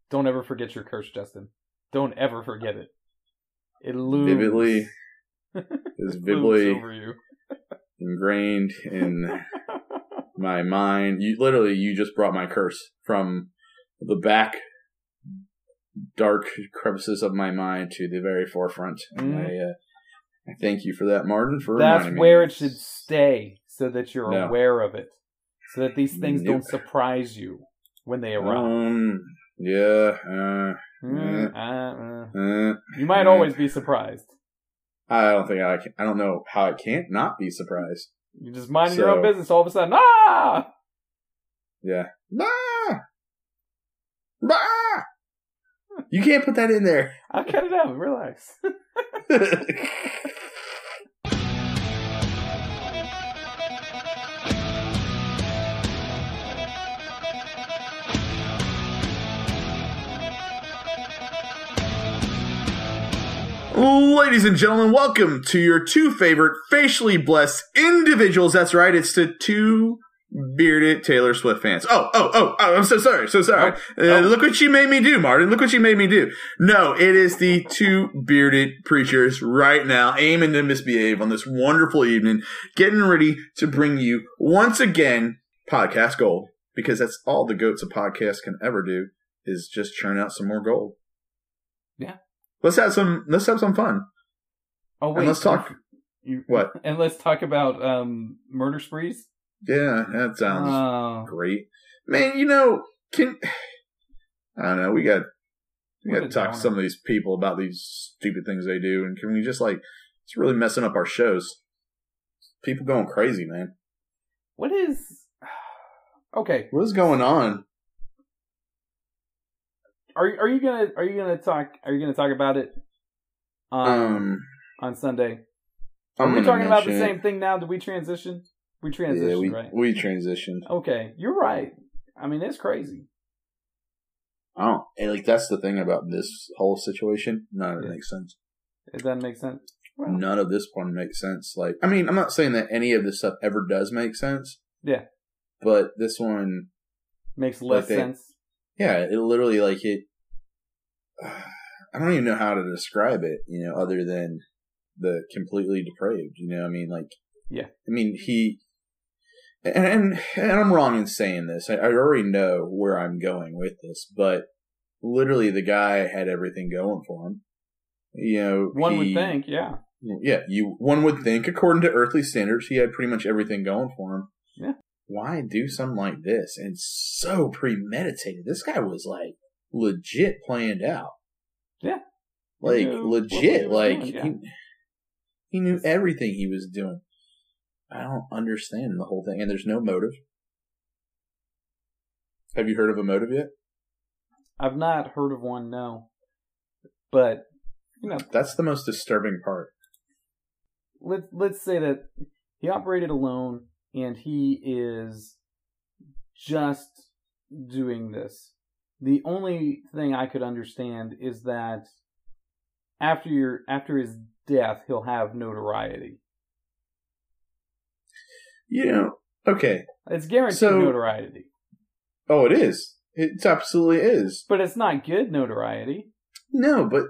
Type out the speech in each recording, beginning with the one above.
Don't ever forget your curse, Justin. Don't ever forget it. It looms. Vividly. Is vividly over you. ingrained in my mind. You just brought my curse from the back dark crevices of my mind to the very forefront. And I thank you for that, Martin, for reminding me. That's where it should stay, so that you're aware of it. So that these things don't surprise you when they arrive. You might always be surprised. I don't think I can. I don't know how I can't not be surprised. You're just minding your own business. All of a sudden, Yeah. You can't put that in there. I'll cut it out. Relax. Ladies and gentlemen, welcome to your two favorite facially blessed individuals. That's right, it's the two bearded Taylor Swift fans. Oh, I'm so sorry. Look what you made me do, Martin. Look what you made me do. No, it is the two bearded preachers right now, aiming to misbehave on this wonderful evening, getting ready to bring you, once again, podcast gold. Because that's all the goats of podcasts can ever do, is just churn out some more gold. Yeah. Let's have some fun. Oh wait, and let's talk. What? And let's talk about murder sprees. Yeah, that sounds great, man. I don't know. We got to talk to some of these people about these stupid things they do, and can we just it's really messing up our shows. People going crazy, man. What is? Okay, what is going on? Are you gonna talk about it on Sunday? Are we talking about the same thing now? Did we transition? We transitioned, right? We transitioned. Okay, you're right. I mean, it's crazy. That's the thing about this whole situation. None of it makes sense. It doesn't make sense. Well, none of this one makes sense. I'm not saying that any of this stuff ever does make sense. Yeah. But this one makes less sense. Yeah, it literally I don't even know how to describe it, other than the completely depraved, yeah. I mean, he, and I'm wrong in saying this. I already know where I'm going with this, but literally the guy had everything going for him. One would think, yeah. Yeah, one would think, according to earthly standards, he had pretty much everything going for him. Yeah. Why do something like this? And so premeditated. This guy was legit planned out. Yeah. Legit. He knew everything he was doing. I don't understand the whole thing. And there's no motive. Have you heard of a motive yet? I've not heard of one, no. But, that's the most disturbing part. Let's say that he operated alone and he is just doing this. The only thing I could understand is that after his death, he'll have notoriety. Okay. It's guaranteed notoriety. Oh, it is. It absolutely is. But it's not good notoriety. No, but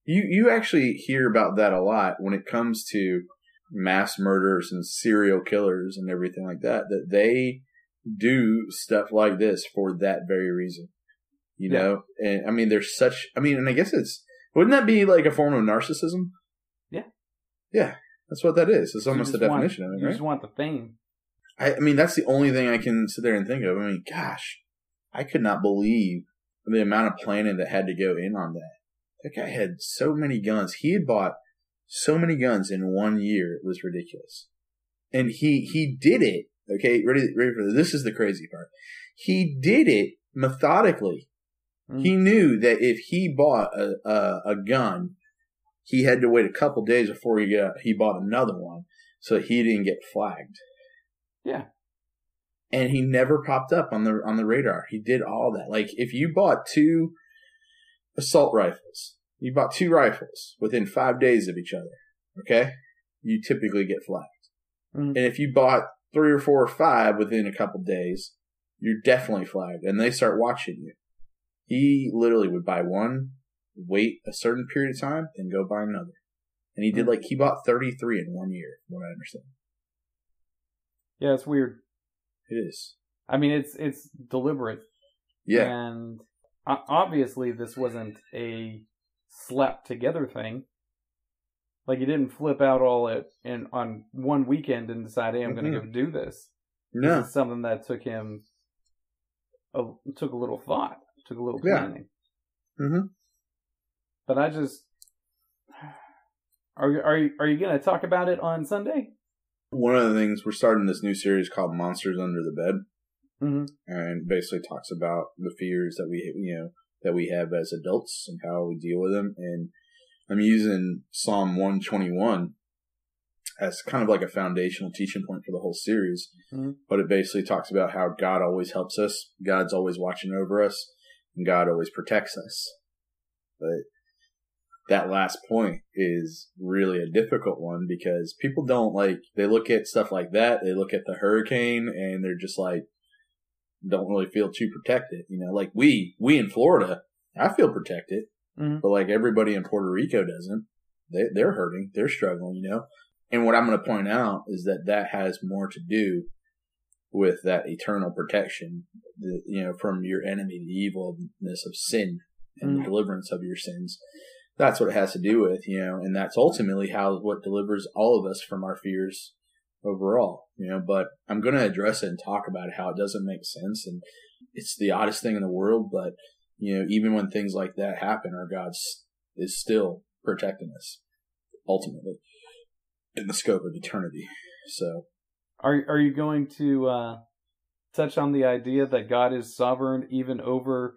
you actually hear about that a lot when it comes to mass murders and serial killers and everything like that they do stuff like this for that very reason. And I mean, and I guess wouldn't that be like a form of narcissism? Yeah. Yeah, that's what that is. It's almost the definition of it, right? You just want the fame. I mean, that's the only thing I can sit there and think of. I mean, gosh, I could not believe the amount of planning that had to go in on that. That guy had so many guns. He had bought so many guns in 1 year. It was ridiculous. And he did it. Okay, ready for this? This is the crazy part. He did it methodically. Mm. He knew that if he bought a gun, he had to wait a couple days before he bought another one, so he didn't get flagged. Yeah. And he never popped up on the radar. He did all that. If you bought 2 assault rifles, you bought 2 rifles within 5 days of each other, okay? You typically get flagged. Mm-hmm. And if you bought 3 or 4 or 5 within a couple days, you're definitely flagged, and they start watching you. He literally would buy one, wait a certain period of time, and go buy another. And he bought 33 in 1 year, from what I understand. Yeah, it's weird. It is. I mean, it's deliberate. Yeah. And obviously this wasn't a slapped together thing. Like, he didn't flip out on one weekend and decide, hey, I'm going to go do this. No. This is something that took a little thought, took a little planning. Yeah. Mm-hmm. But I just... Are you going to talk about it on Sunday? One of the things, we're starting this new series called Monsters Under the Bed. Mm-hmm. And basically talks about the fears that we have as adults and how we deal with them. And I'm using Psalm 121 as kind of like a foundational teaching point for the whole series. Mm-hmm. But it basically talks about how God always helps us, God's always watching over us, and God always protects us. But that last point is really a difficult one because people they look at stuff like that, they look at the hurricane, and they're just like, don't really feel too protected. Like we in Florida, I feel protected, but like everybody in Puerto Rico doesn't. They're hurting, they're struggling, And what I'm going to point out is that has more to do with that eternal protection, from your enemy, the evilness of sin and the deliverance of your sins. That's what it has to do with, and that's ultimately what delivers all of us from our fears overall, but I'm going to address it and talk about how it doesn't make sense. And it's the oddest thing in the world, but, even when things like that happen, our God is still protecting us ultimately in the scope of eternity. So are you going to, touch on the idea that God is sovereign even over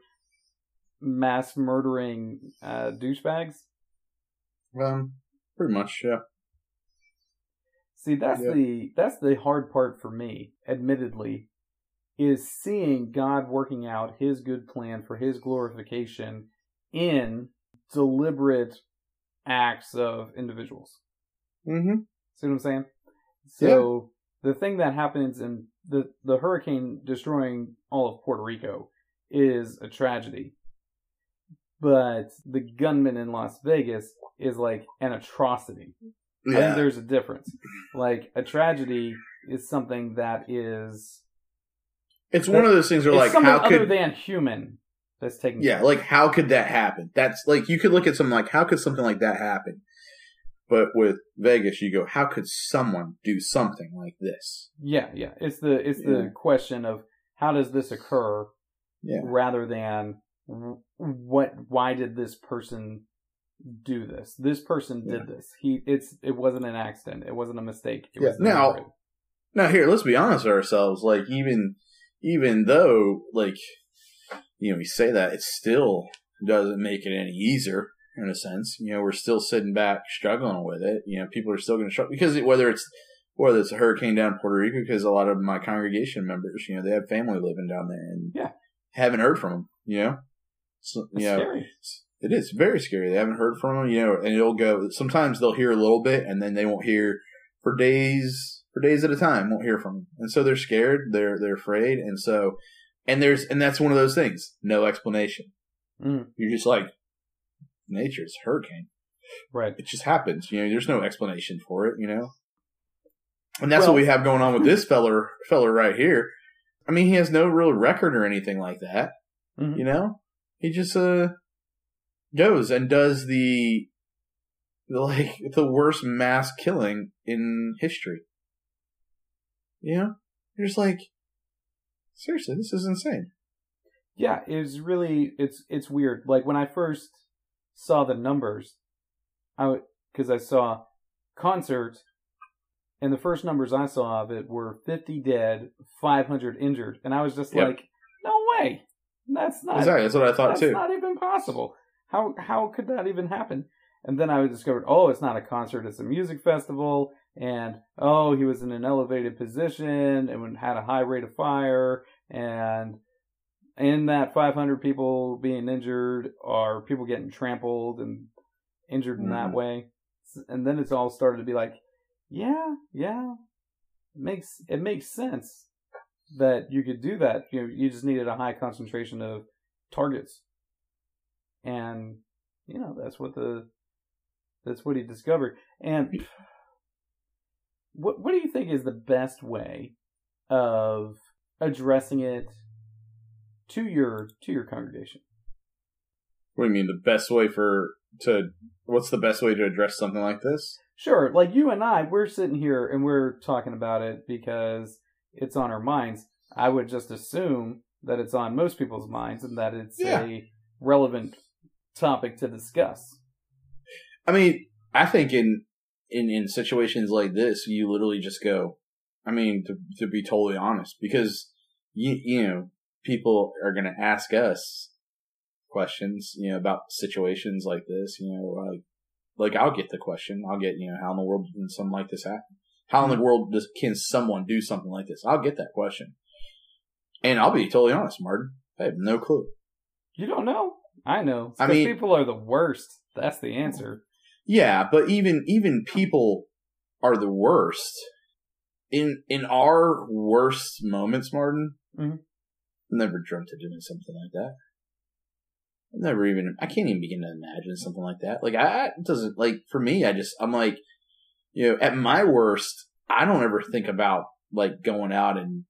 mass murdering, douchebags? Pretty much. Yeah. See, that's the hard part for me, admittedly, is seeing God working out his good plan for his glorification in deliberate acts of individuals. Mm-hmm. See what I'm saying? So the thing that happens in the hurricane destroying all of Puerto Rico is a tragedy. But the gunman in Las Vegas is like an atrocity. Yeah. I think there's a difference. Like, a tragedy is something that is... It's one of those things where, like, how could... other than human that's taking place. Like, how could that happen? That's, like, you could look at something like, how could something like that happen? But with Vegas, you go, how could someone do something like this? Yeah. It's the question of, how does this occur? Yeah. Rather than, why did this person do this? This person did this. It wasn't an accident. It wasn't a mistake. It was now here, let's be honest with ourselves. Like, even though, like, we say that, it still doesn't make it any easier in a sense. We're still sitting back struggling with it. People are still going to struggle because whether it's a hurricane down in Puerto Rico, because a lot of my congregation members, they have family living down there and haven't heard from them. So, scary. It is very scary. They haven't heard from them, and it'll go. Sometimes they'll hear a little bit, and then they won't hear for days at a time. Won't hear from them, and so they're scared. They're afraid, and that's one of those things. No explanation. You're just like, nature's a hurricane, right? It just happens. There's no explanation for it. And that's what we have going on with this feller right here. I mean, he has no real record or anything like that. Mm-hmm. He just goes and does the worst mass killing in history. You're just like, seriously, this is insane. Yeah, it's weird. Like, when I first saw the numbers, because I saw concert, and the first numbers I saw of it were 50 dead, 500 injured, and I was just like, no way. That's not exactly. That's what I thought too. That's not even possible. How could that even happen? And then I discovered, it's not a concert; it's a music festival. And he was in an elevated position and had a high rate of fire. And in that 500 people being injured are people getting trampled and injured in that way. And then it's all started to be like, it makes sense that you could do that. You just needed a high concentration of targets And, that's what he discovered. And what do you think is the best way of addressing it to your congregation? What do you mean, the best way what's the best way to address something like this? Sure, like you and I, we're sitting here and we're talking about it because it's on our minds. I would just assume that it's on most people's minds and that it's a relevant topic to discuss. I mean, I think in situations like this, you literally just go, I mean, to be totally honest, because, people are going to ask us questions, about situations like this, like I'll get the question. I'll get, how in the world can something like this happen? How in the world can someone do something like this? I'll get that question. And I'll be totally honest, Martin. I have no clue. You don't know? I know. I mean, people are the worst. That's the answer. Yeah, but even people are the worst. In our worst moments, Martin, mm-hmm. Never dreamt of doing something like that. I can't even begin to imagine something like that. Like, it doesn't, like, for me, I'm like, at my worst, I don't ever think about, like, going out and,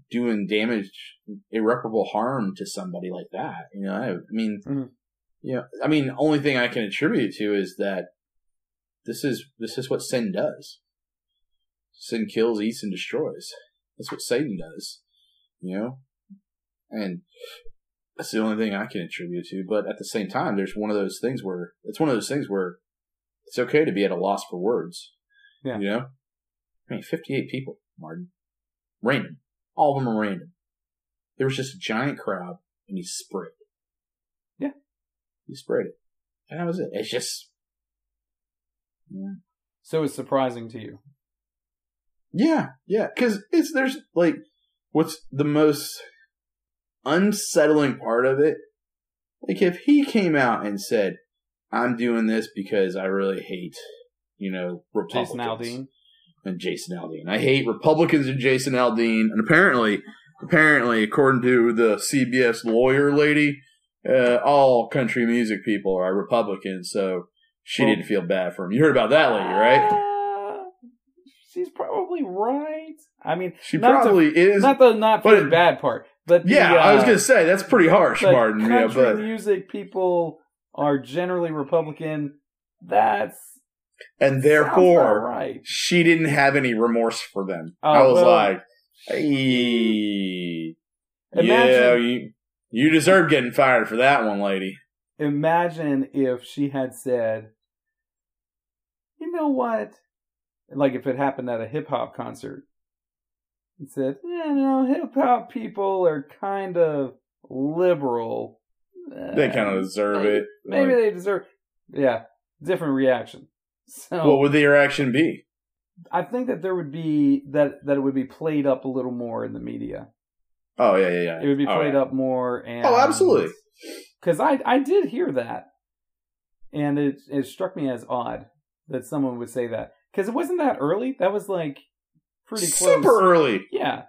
doing damage, irreparable harm to somebody like that. I mean, mm-hmm. Only thing I can attribute it to is that this is what sin does. Sin kills, eats, and destroys. That's what Satan does, and that's the only thing I can attribute to. But at the same time, there's one of those things where it's okay to be at a loss for words. Yeah. 58 people, Martin. Random. All of them are random. There was just a giant crowd, and he sprayed. Yeah. He sprayed it. And that was it. It's just... Yeah. So it's surprising to you? Yeah. Because there's, like, what's the most unsettling part of it? Like, if he came out and said, I'm doing this because I really hate, Republicans. Jason Aldean. And Jason Aldean. I hate Republicans and Jason Aldean. And apparently, according to the CBS lawyer lady, all country music people are Republicans, so she didn't feel bad for him. You heard about that lady, right? She's probably right. I mean, she probably is. Not the bad part. But I was going to say, that's pretty harsh, Martin. Country music people are generally Republican. And therefore, right. She didn't have any remorse for them. Oh, I was like, hey, you deserve getting fired for that one, lady. Imagine if she had said, you know what? Like if it happened at a hip-hop concert. It said, hip-hop people are kind of liberal. They kind of deserve it. Maybe they deserve... Yeah, different reaction. So, what would the reaction be? I think that there would be... That it would be played up a little more in the media. Oh, yeah. It would be played up more. And, absolutely. Because I did hear that. And it struck me as odd that someone would say that. Because it wasn't that early. That was like pretty close. Super early. Yeah.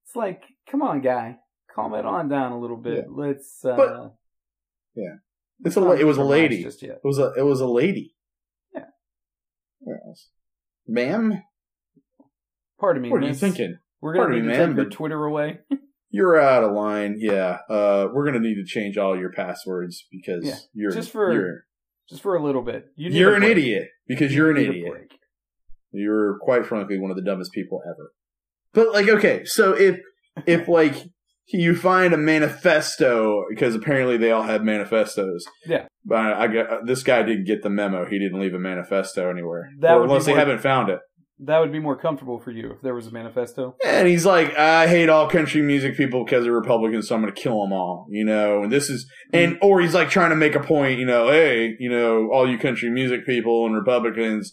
It's like, come on, guy. Calm it on down a little bit. Yeah. Let's... yeah. It was a lady. Just yet. It was a lady. Yeah. Yes. Ma'am? Pardon me, what are you thinking? We're going to need to take your Twitter away. You're out of line. Yeah. We're going to need to change all your passwords because you're... Just for a little bit. You're an idiot. Because you're an idiot. You're, quite frankly, one of the dumbest people ever. But, like, okay, so if like, you find a manifesto, because apparently they all have manifestos. Yeah. But this guy didn't get the memo. He didn't leave a manifesto anywhere. Unless they haven't found it. That would be more comfortable for you if there was a manifesto. And he's like, I hate all country music people because they're Republicans, so I'm going to kill them all, and this is, or he's like trying to make a point, hey, all you country music people and Republicans,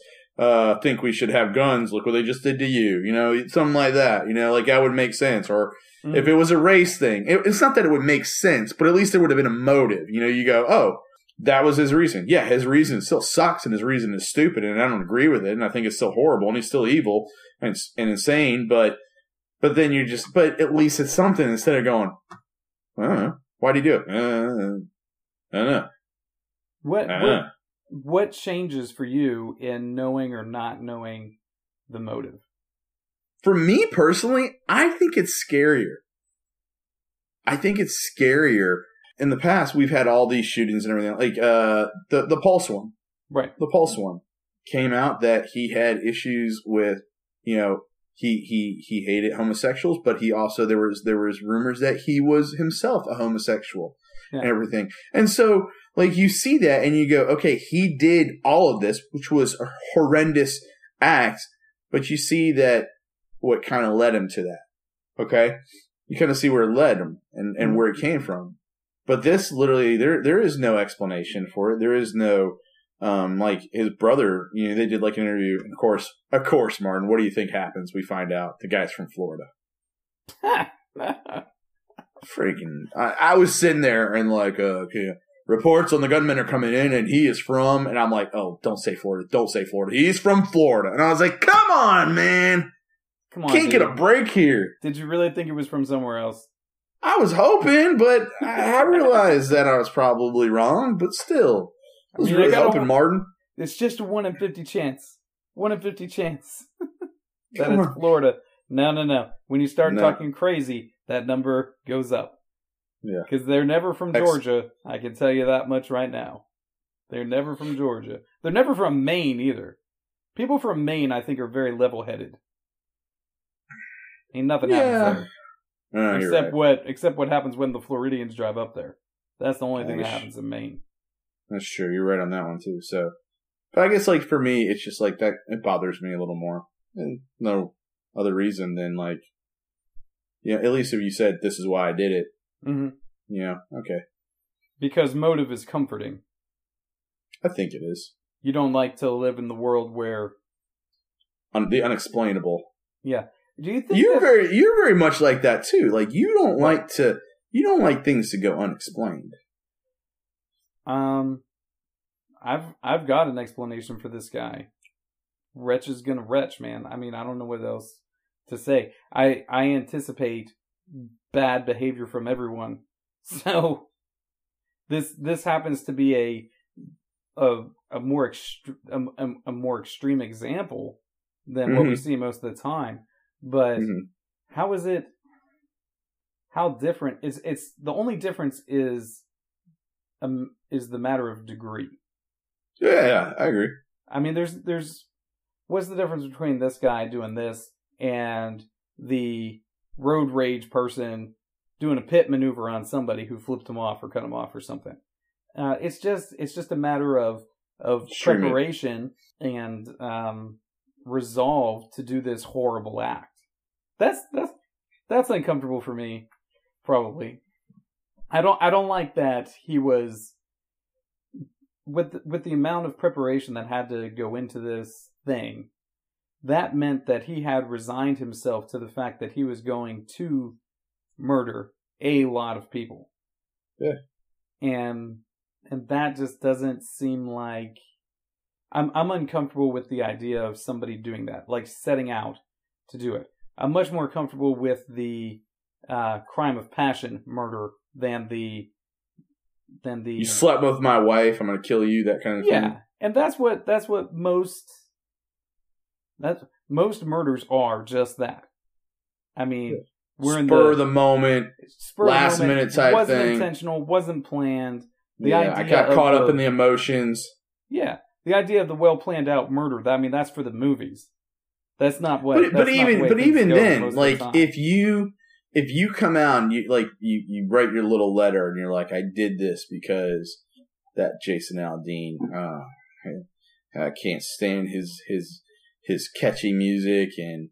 think we should have guns. Look what they just did to you, something like that, like that would make sense. Or if it was a race thing, it's not that it would make sense, but at least there would have been a motive. You go, oh, that was his reason. Yeah, his reason still sucks, and his reason is stupid, and I don't agree with it, and I think it's still horrible, and he's still evil and insane. But then but at least it's something instead of going, I don't know, why'd he do it? I don't know. What changes for you in knowing or not knowing the motive? For me personally, I think it's scarier. In the past, we've had all these shootings and everything. Like the Pulse one. Right. The Pulse one came out that he had issues with, he hated homosexuals, but he also there was rumors that he was himself a homosexual and everything. And so like you see that and you go, okay, he did all of this, which was a horrendous act, but you see that what kind of led him to that. Okay? You kind of see where it led him and where it came from. But this literally there is no explanation for it. There is no like his brother, they did like an interview. Of course, Martin, what do you think happens? We find out the guy's from Florida. Freaking, I was sitting there and like, reports on the gunmen are coming in and he is from, and I'm like, oh, don't say Florida. He's from Florida. And I was like, come on, man. Come on, can't get a break here. Did you really think it was from somewhere else? I was hoping, but I realized that I was probably wrong, but still. I was really hoping, Martin. It's just a 1 in 50 chance. 1 in 50 chance that it's Florida. No. When you start talking crazy, that number goes up. Yeah. Because they're never from Georgia. I can tell you that much right now. They're never from Georgia. They're never from Maine either. People from Maine, I think, are very level-headed. Ain't nothing happens there. Except what happens when the Floridians drive up there. That's the only thing that happens in Maine. That's true. You're right on that one too. So, but I guess like for me, it's just like that. It bothers me a little more, and no other reason than like, at least if you said this is why I did it. Mm-hmm. Yeah. Okay. Because motive is comforting. I think it is. You don't like to live in the world where the unexplainable. Yeah. Do you think you're very much like that too? Like you don't like things to go unexplained. I've got an explanation for this guy. Wretch is gonna wretch, man. I mean, I don't know what else to say. I anticipate bad behavior from everyone. So this happens to be a more extreme example than what we see most of the time. But how is it? How different is it's the only difference is the matter of degree. Yeah, I agree. I mean, there's what's the difference between this guy doing this and the road rage person doing a pit maneuver on somebody who flipped him off or cut him off or something? It's just a matter of preparation and resolve to do this horrible act. That's uncomfortable for me, probably. I don't like that he was with the amount of preparation that had to go into this thing. That meant that he had resigned himself to the fact that he was going to murder a lot of people. Yeah. And that just doesn't seem like I'm uncomfortable with the idea of somebody doing that, like setting out to do it. I'm much more comfortable with the crime of passion murder than the you slept with my wife, I'm gonna kill you, that kind of thing. Yeah, and that's what most murders are, just that. I mean, we're in spur of the moment, last minute type wasn't thing. Wasn't intentional, wasn't planned. I got caught up in the emotions. Yeah, the idea of the well planned out murder. I mean, that's for the movies. That's not what. But even then, like if you come out and you write your little letter and you're like, I did this because that Jason Aldean, I can't stand his catchy music and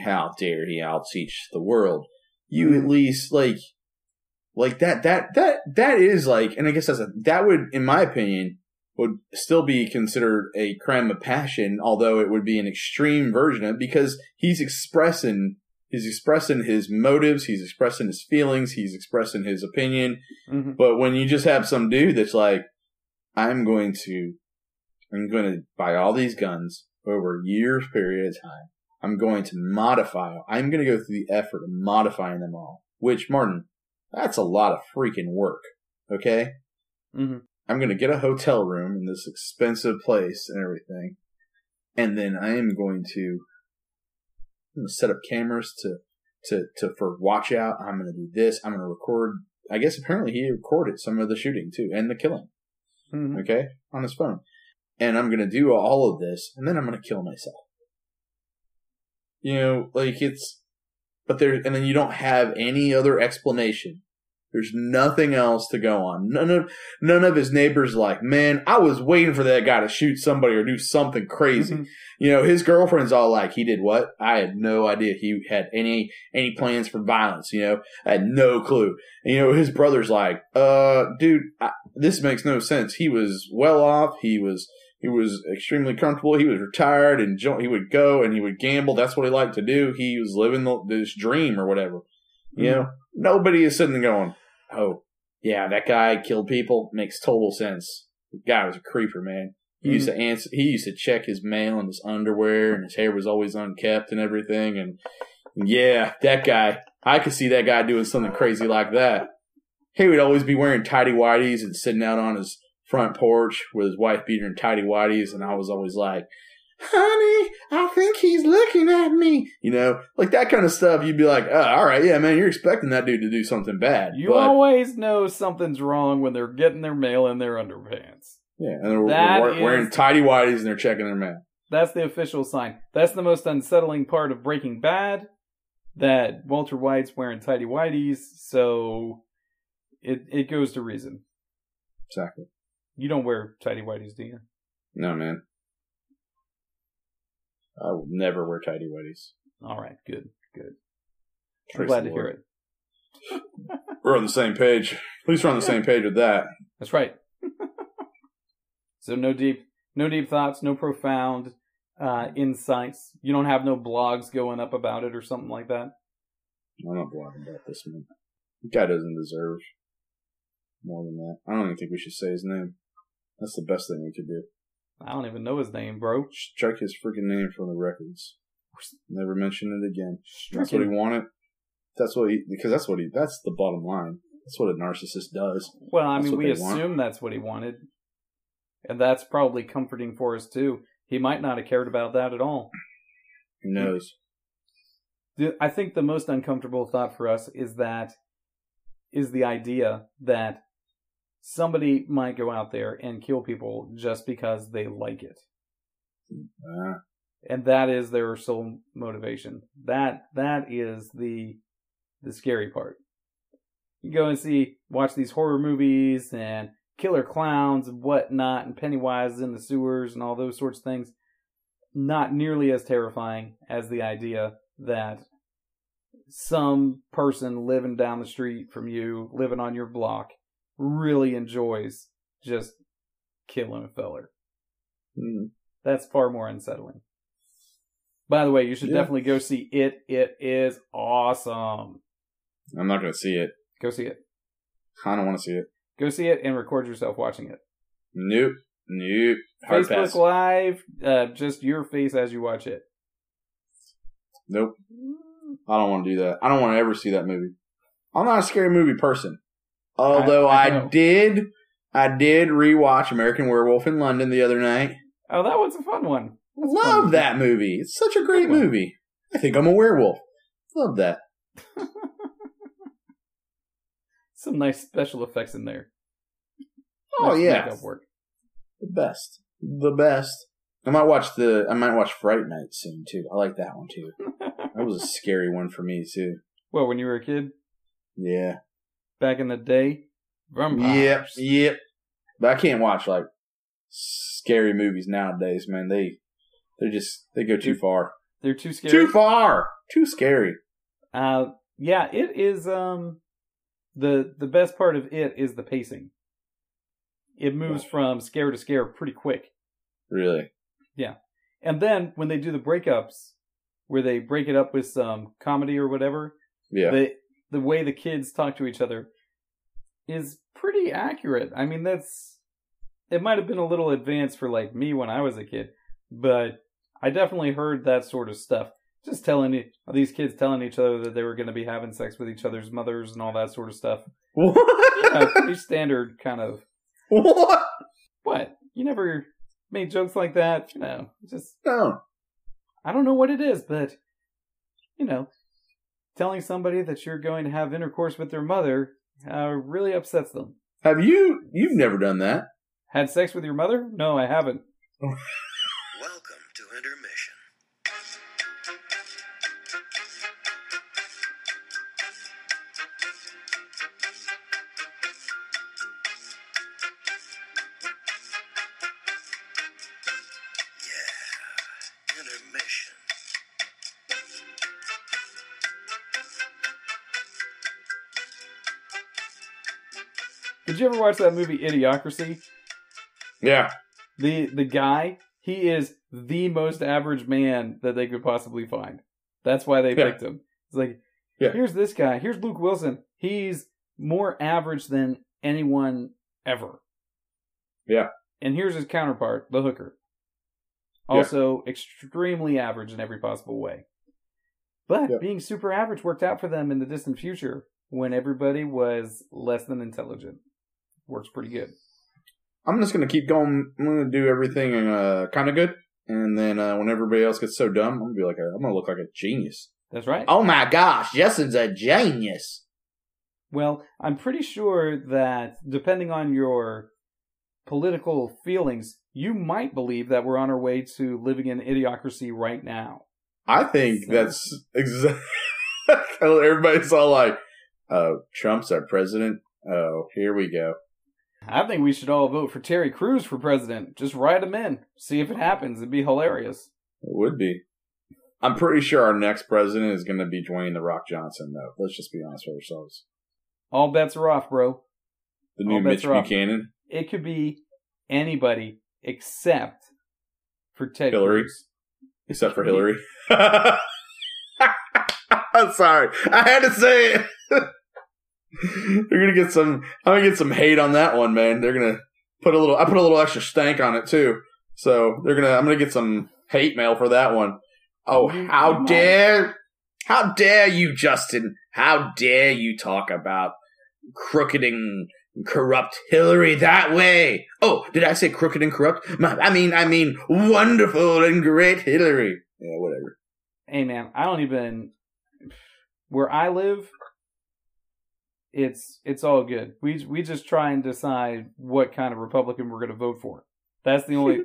how dare he out-teach the world. You at least like that is like, and I guess that would, in my opinion, would still be considered a crime of passion, although it would be an extreme version of it, because he's expressing his motives, he's expressing his feelings, he's expressing his opinion. Mm-hmm. But when you just have some dude that's like, I'm going to buy all these guns over a year's period of time. I'm going to modify them. I'm going to go through the effort of modifying them all. Which, Martin, that's a lot of freaking work. Okay? Mm-hmm. I'm going to get a hotel room in this expensive place and everything. And then I am going to set up cameras for watch out. I'm going to do this. I'm going to record. I guess apparently he recorded some of the shooting too and the killing. Mm-hmm. Okay. On his phone. And I'm going to do all of this and then I'm going to kill myself. You know, like and then you don't have any other explanation. There's nothing else to go on. None of his neighbors like, man, I was waiting for that guy to shoot somebody or do something crazy. Mm-hmm. You know, his girlfriend's all like, he did what? I had no idea he had any plans for violence. You know, I had no clue. And, you know, his brother's like, dude, this makes no sense. He was well off. He was extremely comfortable. He was retired and he would go and he would gamble. That's what he liked to do. He was living this dream or whatever. You know, nobody is sitting there going, oh, yeah, that guy killed people. Makes total sense. The guy was a creeper, man. He used to answer. He used to check his mail and his underwear, and his hair was always unkept and everything. And yeah, that guy. I could see that guy doing something crazy like that. He would always be wearing tighty whities and sitting out on his front porch with his wife beater and tighty whities, and I was always like, honey, I think he's looking at me. You know, like that kind of stuff. You'd be like, oh, all right, yeah, man, you're expecting that dude to do something bad. You always know something's wrong when they're getting their mail in their underpants. Yeah, and they're wearing tighty whities and they're checking their mail. That's the official sign. That's the most unsettling part of Breaking Bad, that Walter White's wearing tighty whities, so it goes to reason. Exactly. You don't wear tighty whities, do you? No, man. I will never wear tighty whities. All right, good. I'm glad to hear it. We're on the same page. At least we're on the same page with that. That's right. So no deep thoughts, no profound insights. You don't have no blogs going up about it or something like that? I'm not blogging about this, man. The guy doesn't deserve more than that. I don't even think we should say his name. That's the best thing we could do. I don't even know his name, bro. Strike his freaking name from the records. Never mention it again. That's what he wanted. That's the bottom line. That's what a narcissist does. Well, I mean, we assume that's what he wanted. And that's probably comforting for us, too. He might not have cared about that at all. Who knows? I think the most uncomfortable thought for us is the idea that somebody might go out there and kill people just because they like it. And that is their sole motivation. That is the scary part. You go and watch these horror movies and killer clowns and whatnot, and Pennywise in the sewers and all those sorts of things. Not nearly as terrifying as the idea that some person living down the street from you, living on your block, really enjoys just killing a feller. That's far more unsettling. By the way, you should definitely go see it. It is awesome. I'm not going to see it. Go see it. I don't want to see it. Go see it and record yourself watching it. Nope. Hard Facebook pass. Live, just your face as you watch it. Nope. I don't want to do that. I don't want to ever see that movie. I'm not a scary movie person. Although I did rewatch American Werewolf in London the other night. Oh, that was a fun one. Love that movie. It's such a great movie. I think I'm a werewolf. Love that. Some nice special effects in there. Oh, nice yeah. Makeup work. The best. I might watch Fright Night soon too. I like that one too. That was a scary one for me too. Well, when you were a kid? Yeah. Back in the day? Vampires. Yep. But I can't watch like scary movies nowadays, man. They go too far. They're too scary. Too far. Too scary. Yeah, it is the best part of it is the pacing. It moves from scare to scare pretty quick. Really? Yeah. And then when they do the breakups, where they break it up with some comedy or whatever, the way the kids talk to each other is pretty accurate. I mean, it might have been a little advanced for like me when I was a kid, but I definitely heard that sort of stuff. Just these kids telling each other that they were going to be having sex with each other's mothers and all that sort of stuff. What? Pretty standard kind of. What? What? You never made jokes like that? Just... No. I don't know what it is, but, telling somebody that you're going to have intercourse with their mother really upsets them. You've never done that. Had sex with your mother? No, I haven't. Welcome to intermission. Yeah, intermission. Did you ever watch that movie Idiocracy? Yeah. The guy, he is the most average man that they could possibly find. That's why they picked him. It's like, here's this guy. Here's Luke Wilson. He's more average than anyone ever. Yeah. And here's his counterpart, the hooker. Also extremely average in every possible way. But being super average worked out for them in the distant future when everybody was less than intelligent. Works pretty good. I'm just going to keep going. I'm going to do everything kind of good. And then when everybody else gets so dumb, I'm going to look like a genius. That's right. Oh my gosh, Justin's a genius. Well, I'm pretty sure that depending on your political feelings, you might believe that we're on our way to living in idiocracy right now. I think that's exactly... Everybody's all like, oh, Trump's our president. Oh, here we go. I think we should all vote for Terry Crews for president. Just write him in. See if it happens. It'd be hilarious. It would be. I'm pretty sure our next president is going to be Dwayne The Rock Johnson, though. Let's just be honest with ourselves. All bets are off, bro. The new Mitch Buchanan? It could be anybody except for Ted Hillary. Cruz. Except for Hillary. I'm sorry. I had to say it. I'm gonna get some hate on that one, man. They're gonna put a little extra stank on it too. So I'm gonna get some hate mail for that one. Oh, how dare you, Justin? How dare you talk about crooked and corrupt Hillary that way? Oh, did I say crooked and corrupt? I mean wonderful and great Hillary. Yeah, whatever. Hey man, where I live, it's all good. We just try and decide what kind of Republican we're going to vote for. That's the only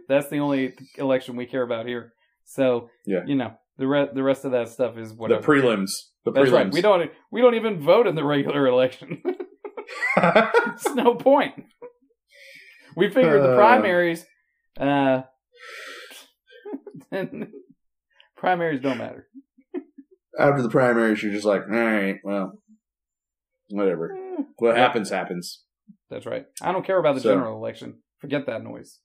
election we care about here. So the rest of that stuff is whatever. The prelims. That's right. We don't even vote in the regular election. It's no point. We figured the primaries. Primaries don't matter. After the primaries, you're just like, all right, well. Whatever. What happens, happens. That's right. I don't care about the general election. Forget that noise.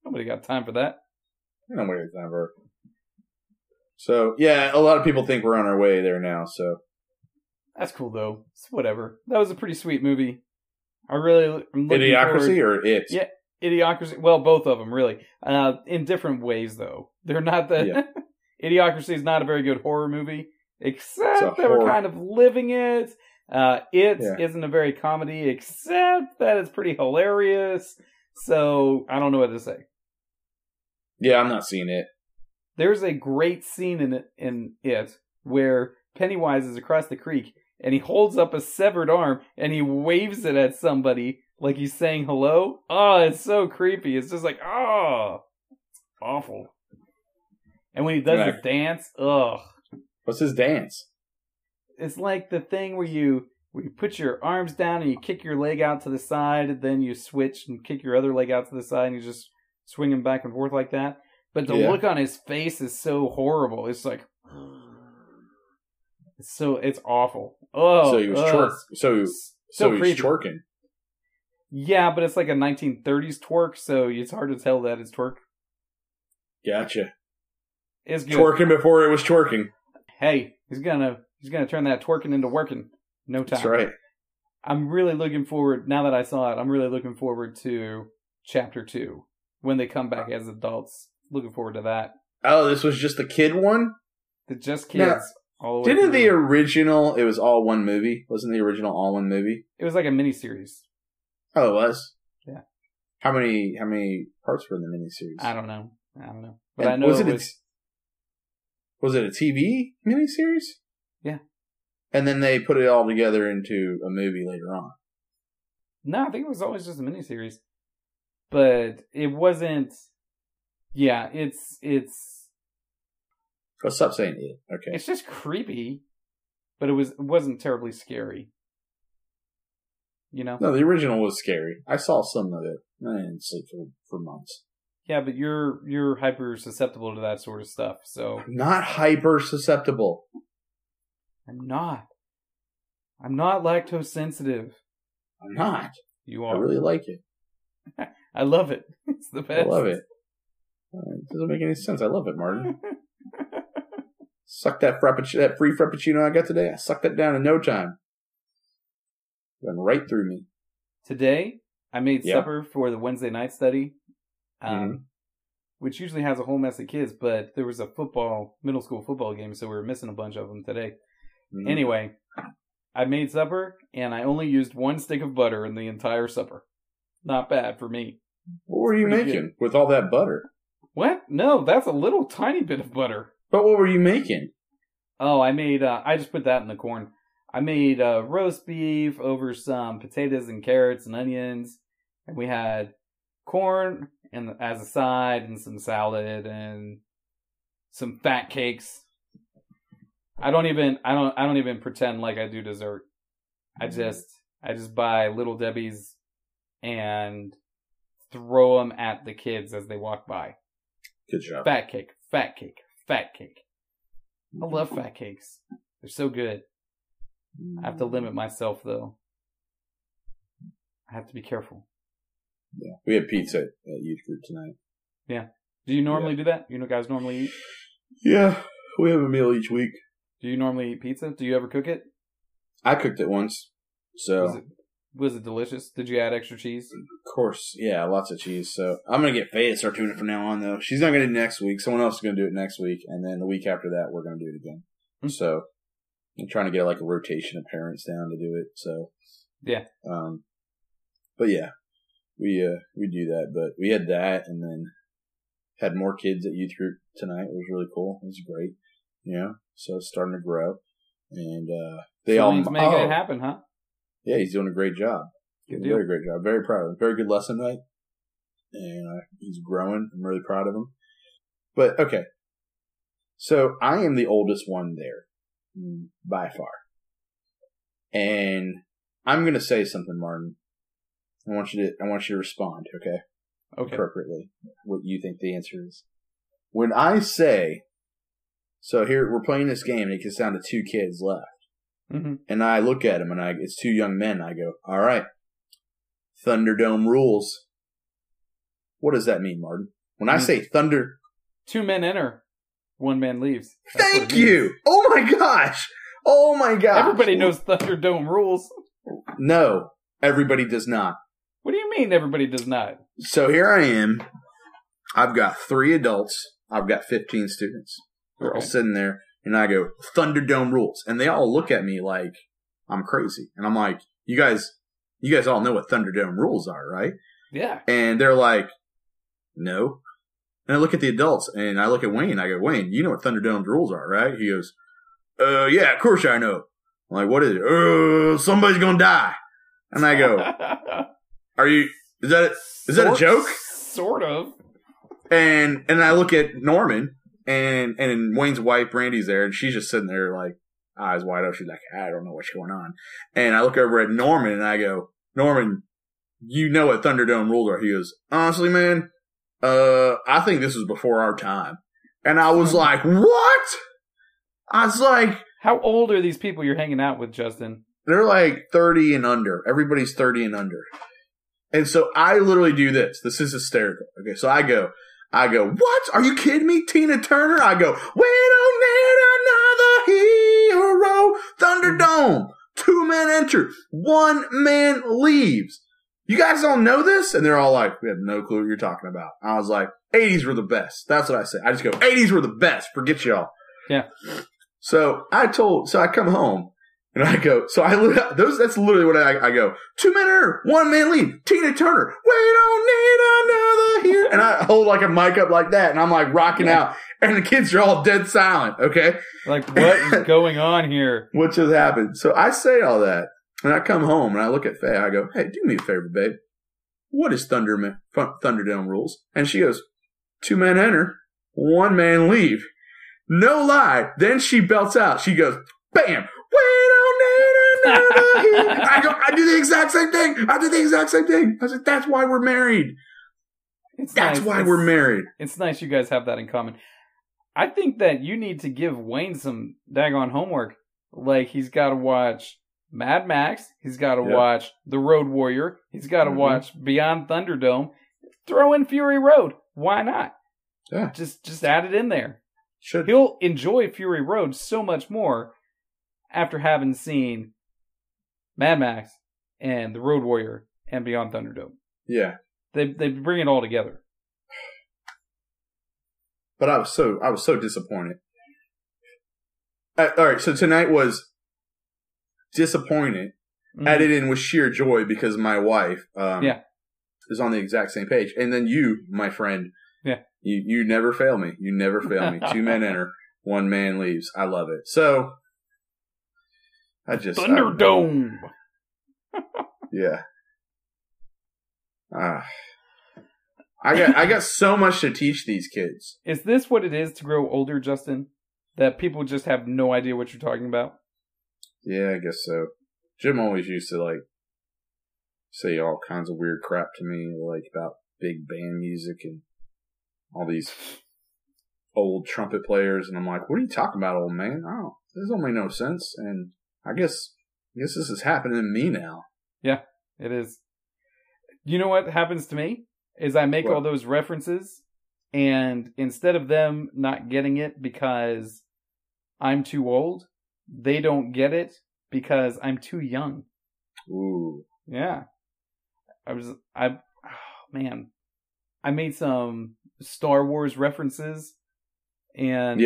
Nobody got time for that. Nobody got time for it. So, yeah, a lot of people think we're on our way there now, so. That's cool, though. It's whatever. That was a pretty sweet movie. I'm looking Idiocracy forward... or It? Yeah, Idiocracy. Well, both of them, really. In different ways, though. They're not the... Yeah. Idiocracy is not a very good horror movie. Except that we're kind of living it. Isn't a very comedy, except that it's pretty hilarious. So, I don't know what to say. Yeah, I'm not seeing it. There's a great scene in it where Pennywise is across the creek, and he holds up a severed arm, and he waves it at somebody like he's saying hello. Oh, it's so creepy. It's just like, oh, it's awful. And when he does the dance, ugh. What's his dance? It's like the thing where you put your arms down and you kick your leg out to the side, and then you switch and kick your other leg out to the side, and you just swing him back and forth like that. But the look on his face is so horrible. It's like, it's awful. Oh, so he was twerking. So he's twerking. Yeah, but it's like a 1930s twerk, so it's hard to tell that it's twerk. Gotcha. It's good. Twerking before it was twerking. Hey, he's gonna turn that twerking into working. No time. That's right. I'm really looking forward, now that I saw it, I'm really looking forward to Chapter 2. When they come back as adults. Looking forward to that. Oh, this was just the kid one? Just kids. Now, didn't the original, it was all one movie? Wasn't the original all one movie? It was like a miniseries. Oh, it was? Yeah. How many parts were in the miniseries? I don't know. But And I know was it a TV miniseries? Yeah. And then they put it all together into a movie later on. No, I think it was always just a miniseries. But it wasn't... Yeah, it's... Oh, stop saying it. Okay. It's just creepy. But it wasn't terribly scary. You know? No, the original was scary. I saw some of it. I didn't sleep for months. Yeah, but you're hyper susceptible to that sort of stuff, so... I'm not hyper susceptible. I'm not lactose sensitive. I'm not. You are. I really like it. I love it. It's the best. I love it. It doesn't make any sense. I love it, Martin. Suck that free frappuccino I got today. I sucked that down in no time. Went right through me. Today, I made supper for the Wednesday night study, which usually has a whole mess of kids, but there was a middle school football game, so we were missing a bunch of them today. Mm-hmm. Anyway, I made supper, and I only used 1 stick of butter in the entire supper. Not bad for me. What were you making with all that butter? What? No, that's a little tiny bit of butter. But what were you making? Oh, I made, I just put that in the corn. I made roast beef over some potatoes and carrots and onions. And we had corn and as a side and some salad and some fat cakes. I don't even pretend like I do dessert. I just buy Little Debbie's and throw them at the kids as they walk by. Good job. Fat cake, fat cake, fat cake. I love fat cakes. They're so good. I have to limit myself, though. I have to be careful. Yeah. We had pizza at youth group tonight. Yeah. Do you normally do that? You know guys normally eat? Yeah. We have a meal each week. Do you normally eat pizza? Do you ever cook it? I cooked it once. So Was it delicious? Did you add extra cheese? Of course. Yeah, lots of cheese. So I'm going to get Faye to start doing it from now on, though. She's not going to do it next week. Someone else is going to do it next week. And then the week after that, we're going to do it again. Mm-hmm. So I'm trying to get like a rotation of parents down to do it. So yeah. But yeah, we do that. But we had that, and then had more kids at youth group tonight. It was really cool. It was great. You know, so it's starting to grow, and they all making it happen, huh? Yeah, he's doing a great job. Good deal. Very great job. Very proud of him. Very good lesson tonight, and he's growing. I'm really proud of him. But okay, so I am the oldest one there. By far. And I'm going to say something, Martin. I want you to respond, okay? Okay. Appropriately. What you think the answer is. When I say, so here we're playing this game and it gets down to 2 kids left. Mm-hmm. And I look at them and it's 2 young men. I go, all right, Thunderdome rules. What does that mean, Martin? When I say 2 men enter. 1 man leaves. Thank you. Oh my gosh. Everybody knows Thunderdome rules. No, everybody does not. What do you mean everybody does not? So here I am. I've got 3 adults. I've got 15 students. They're all sitting there, and I go, Thunderdome rules. And they all look at me like I'm crazy. And I'm like, you guys all know what Thunderdome rules are, right? Yeah. And they're like, no. And I look at the adults, and I look at Wayne. I go, Wayne, you know what Thunderdome's rules are, right? He goes, yeah, of course I know. I'm like, what is it? Somebody's gonna die. And I go, is that a joke? Sort of. And I look at Norman, and Wayne's wife, Brandy's there, and she's just sitting there like, eyes wide open. She's like, I don't know what's going on. And I look over at Norman, and I go, Norman, you know what Thunderdome rules are. He goes, honestly, man, I think this was before our time. And I was like, what? I was like... How old are these people you're hanging out with, Justin? They're like 30 and under. Everybody's 30 and under. And so I literally do this. This is hysterical. Okay, so I go, what? Are you kidding me? Tina Turner? I go, we don't need another hero. Thunderdome. 2 men enter. 1 man leaves. You guys don't know this? And they're all like, we have no clue what you're talking about. I was like, 80s were the best. That's what I said. I just go, 80s were the best. Forget y'all. Yeah. So I come home, And I go, that's literally what I go, 2 men enter, 1 man leave, Tina Turner, we don't need another here. And I hold like a mic up like that, and I'm like rocking out, and the kids are all dead silent, okay? Like, what is going on here? What just happened? So I say all that, and I come home, and I look at Faye, I go, hey, do me a favor, babe. What is Thunderdome rules? And she goes, 2 men enter, 1 man leave. No lie. Then she belts out. She goes, bam, we don't need another here. I do the exact same thing. I do the exact same thing. I was like, that's why we're married. That's why we're married. It's nice you guys have that in common. I think that you need to give Wayne some daggone homework. Like, he's got to watch Mad Max. He's got to watch The Road Warrior. He's got to watch Beyond Thunderdome. Throw in Fury Road. Why not? Yeah. Just add it in there. Should. He'll enjoy Fury Road so much more after having seen Mad Max and The Road Warrior and Beyond Thunderdome. Yeah. They bring it all together. But I was so disappointed. All right, so tonight was disappointed, added in with sheer joy because my wife is on the exact same page. And then you, my friend, you never fail me. You never fail me. 2 men enter, 1 man leaves. I love it. So Thunderdome. Yeah. I got so much to teach these kids. Is this what it is to grow older, Justin? That people just have no idea what you're talking about? Yeah, I guess so. Jim always used to like say all kinds of weird crap to me, like about big band music and all these old trumpet players, and I'm like, what are you talking about, old man? Oh, this don't make no sense. And I guess this is happening to me now. Yeah, it is. You know what happens to me? Is I make all those references, and instead of them not getting it because I'm too old, they don't get it because I'm too young. Ooh. Yeah. I made some Star Wars references, and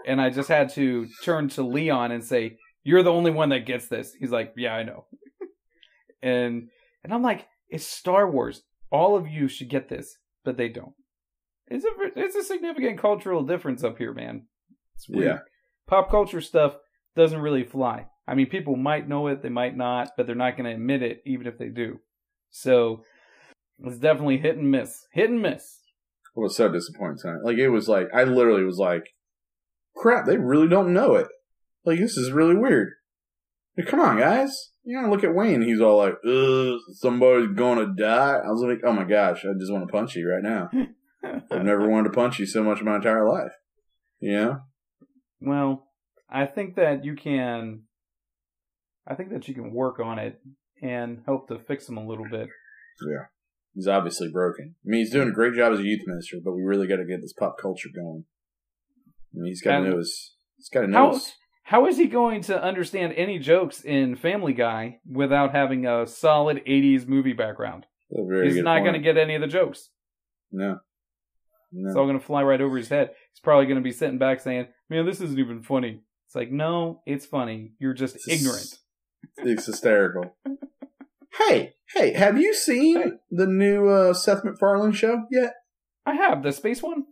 I just had to turn to Leon and say, "You're the only one that gets this." He's like, "Yeah, I know." and I'm like, "It's Star Wars. All of you should get this," but they don't. It's a significant cultural difference up here, man. It's weird. Yeah. Pop culture stuff doesn't really fly. I mean, people might know it, they might not, but they're not going to admit it, even if they do. So it's definitely hit and miss. Hit and miss. It was so disappointing tonight. Like, it was like, I literally was like, crap, they really don't know it. Like, this is really weird. Like, come on, guys. You know, look at Wayne. He's all like, somebody's gonna die. I was like, oh my gosh, I just want to punch you right now. I've never wanted to punch you so much in my entire life. You know? Well, I think that you can work on it and help to fix him a little bit. Yeah. He's obviously broken. I mean, he's doing a great job as a youth minister, but we really got to get this pop culture going. I mean, he's got to know his... How is he going to understand any jokes in Family Guy without having a solid 80s movie background? He's not going to get any of the jokes. No. It's all going to fly right over his head. He's probably going to be sitting back saying, man, this isn't even funny. It's like, no, it's funny. You're just ignorant. It's hysterical. Hey, have you seen the new Seth MacFarlane show yet? I have. The space one?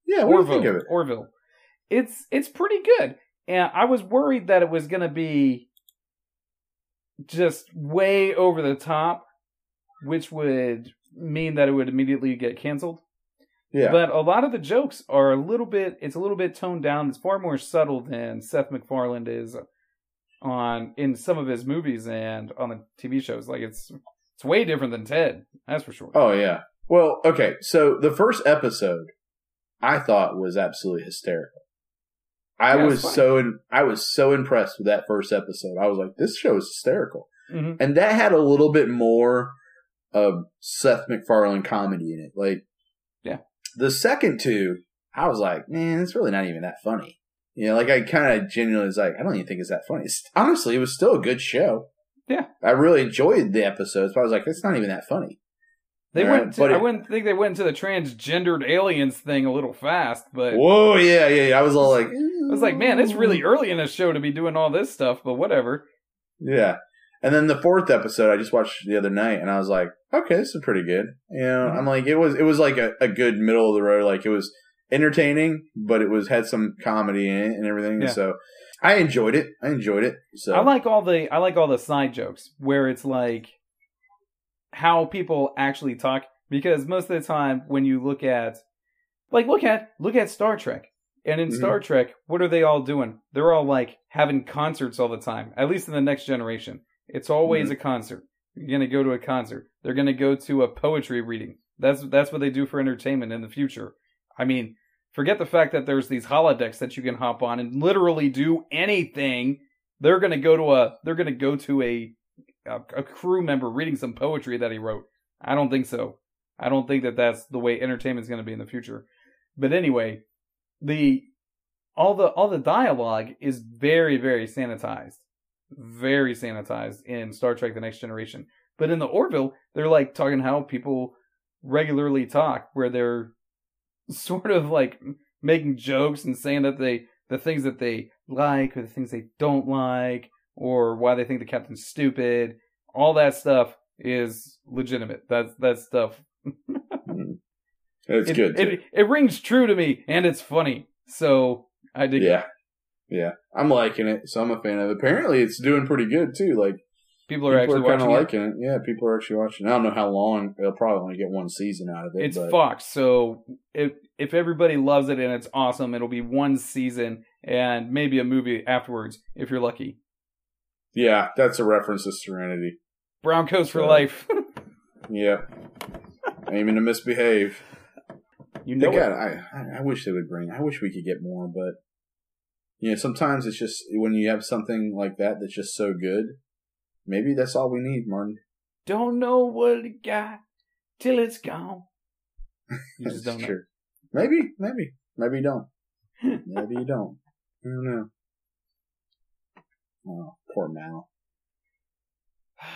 Yeah, what do you think of it? Orville. It's pretty good. And I was worried that it was going to be just way over the top, which would mean that it would immediately get canceled. Yeah. But a lot of the jokes are a little bit toned down. It's far more subtle than Seth MacFarlane is in some of his movies and on the TV shows. Like, it's way different than Ted. That's for sure. Oh, yeah. Well, okay. So the first episode I thought was absolutely hysterical. I was so impressed with that first episode. I was like, this show is hysterical. Mm-hmm. And that had a little bit more of Seth MacFarlane comedy in it. Like, yeah. The second two, I was like, man, it's really not even that funny. You know, like, I kind of genuinely was like, I don't even think it's that funny. Honestly, it was still a good show. Yeah. I really enjoyed the episodes, but I was like, it's not even that funny. I wouldn't think they went into the transgendered aliens thing a little fast, but... Whoa, yeah. I was all like... I was like, man, it's really early in the show to be doing all this stuff, but whatever. Yeah. And then the fourth episode I just watched the other night, and I was like, okay, this is pretty good. You know, I'm like, it was like a good middle of the road. Like, it was entertaining, but had some comedy in it and everything. Yeah. So I enjoyed it. So I like all the side jokes where it's like how people actually talk, because most of the time when you look at Star Trek. And in Star Trek, what are they all doing? They're all like having concerts all the time. At least in the Next Generation. It's always a concert. You're going to go to a concert. They're going to go to a poetry reading. That's what they do for entertainment in the future. I mean, forget the fact that there's these holodecks that you can hop on and literally do anything. They're going to go to a crew member reading some poetry that he wrote. I don't think so. I don't think that that's the way entertainment is going to be in the future. But anyway, all the dialogue is very, very sanitized. Very sanitized in Star Trek The Next Generation. But in the Orville, they're like talking how people regularly talk, where they're sort of like making jokes and saying that the things that they like or the things they don't like, or why they think the captain's stupid. All that stuff is legitimate. That stuff. It's good. It rings true to me, and it's funny. So I dig it. Yeah, I'm liking it, so I'm a fan of it. Apparently, it's doing pretty good too. Like, people are actually kind of watching liking it. Yeah, people are actually watching. I don't know how long. They'll probably only get one season out of it. It's Fox, so if everybody loves it and it's awesome, it'll be one season and maybe a movie afterwards if you're lucky. Yeah, that's a reference to Serenity. Brown coats for life. Yeah, aiming to misbehave. You know, I wish they would bring. I wish we could get more, but sometimes it's just when you have something like that that's just so good. Maybe that's all we need, Martin. Don't know what it got till it's gone. You just don't know. True. Maybe you don't. Maybe you don't. I don't know. Oh, poor Mal.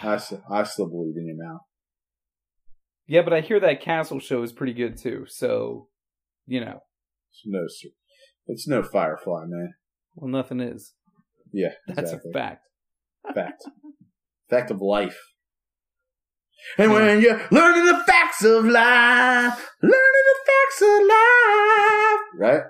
I still believe in you, Mal. Yeah, but I hear that Castle show is pretty good too. So, It's no Firefly, man. Well, nothing is. Yeah, that's exactly. a fact. Fact of life. And when you're learning the facts of life, right?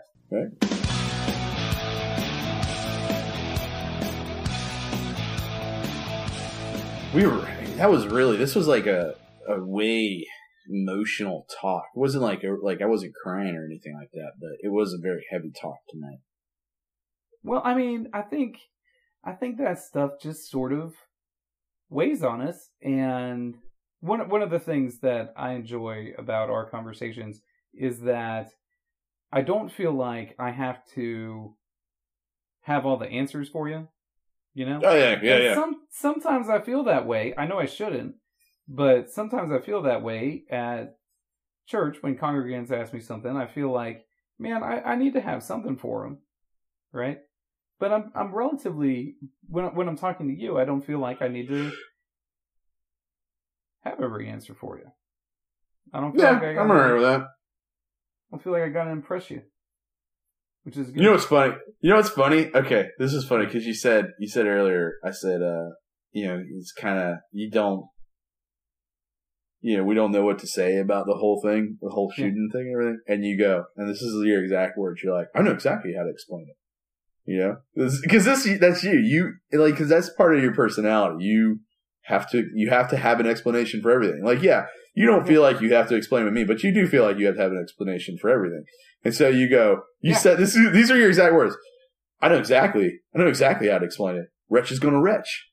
This was like a way emotional talk. It wasn't like I wasn't crying or anything like that, but it was a very heavy talk tonight. Well, I mean, I think that stuff just sort of weighs on us, and one of the things that I enjoy about our conversations is that I don't feel like I have to have all the answers for you. Oh yeah. Sometimes I feel that way. I know I shouldn't, but sometimes I feel that way at church when congregants ask me something. I feel like, man, I need to have something for them, right? But I'm relatively, when I'm talking to you, I don't feel like I need to have every answer for you. I don't feel like I'm alright with that. I feel like I gotta impress you, which is good. You know what's funny? Okay, this is funny because you said earlier. I said, it's kind of we don't know what to say about the whole thing, the whole shooting thing, and everything. And you go, and this is your exact words. You're like, I know exactly how to explain it. Because that's you. Because that's part of your personality. You have to have an explanation for everything. Like, yeah, you don't feel like you have to explain to me, but you do feel like you have to have an explanation for everything. And so you go, said these are your exact words. I know exactly how to explain it. Wretch is going to retch.